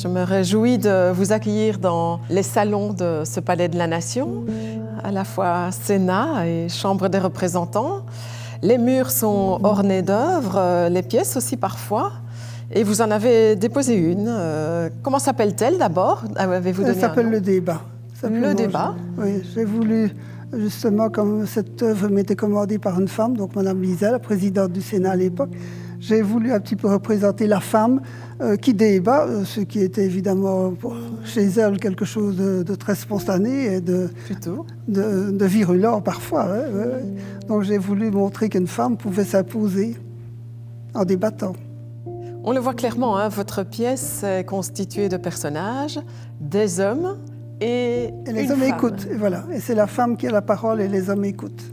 Je me réjouis de vous accueillir dans les salons de ce Palais de la Nation, à la fois Sénat et Chambre des représentants. Les murs sont ornés d'œuvres, les pièces aussi parfois. Et vous en avez déposé une. Comment s'appelle-t-elle d'abord? Avez-vous donné Elle s'appelle un nom? Le Débat. Le Débat. Oui, j'ai voulu, justement, comme cette œuvre m'était commandée par une femme, donc Madame Lisel, la présidente du Sénat à l'époque, j'ai voulu un petit peu représenter la femme qui débat, ce qui était évidemment chez elle quelque chose de très spontané et de virulent parfois. Ouais. Donc j'ai voulu montrer qu'une femme pouvait s'imposer en débattant. On le voit clairement, hein, votre pièce est constituée de personnages, des hommes et les hommes écoutent, et voilà. Et c'est la femme qui a la parole et les hommes écoutent.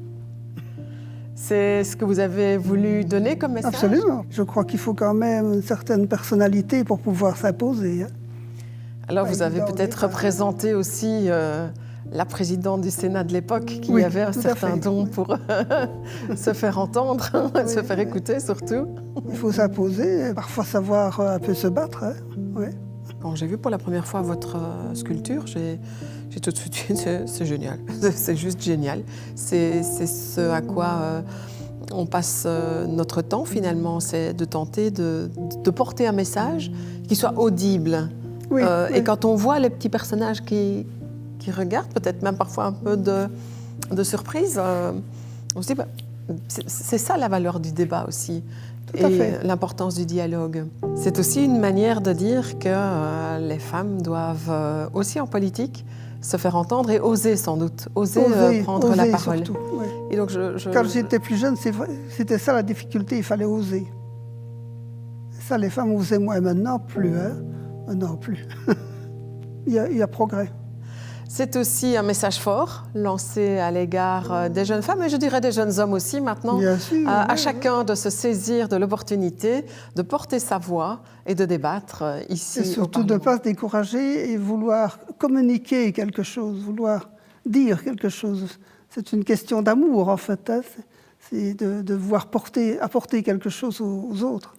C'est ce que vous avez voulu donner comme message? Absolument. Je crois qu'il faut quand même une certaine personnalité pour pouvoir s'imposer. Alors vous avez peut-être représenté aussi la présidente du Sénat de l'époque qui avait un certain don pour se faire entendre, se faire écouter surtout. Il faut s'imposer et parfois savoir un peu se battre. Hein. Oui. Quand j'ai vu pour la première fois votre sculpture, j'ai tout de suite dit c'est génial, c'est juste génial. C'est ce à quoi on passe notre temps finalement, c'est de tenter de porter un message qui soit audible. Oui. Et quand on voit les petits personnages qui regardent, peut-être même parfois un peu de surprise, on se dit c'est ça la valeur du débat aussi. Et l'importance du dialogue. C'est aussi une manière de dire que les femmes doivent aussi en politique se faire entendre et oser sans doute, oser prendre la parole. Surtout, oui. Et donc quand j'étais plus jeune, c'était ça la difficulté, il fallait oser. Ça, les femmes osaient moins, maintenant plus. Hein? Maintenant plus. il y a progrès. C'est aussi un message fort lancé à l'égard des jeunes femmes et je dirais des jeunes hommes aussi maintenant. Bien sûr, à chacun de se saisir de l'opportunité de porter sa voix et de débattre ici. Et surtout de ne pas se décourager et vouloir communiquer quelque chose, vouloir dire quelque chose. C'est une question d'amour en fait. Hein. C'est de vouloir apporter quelque chose aux autres.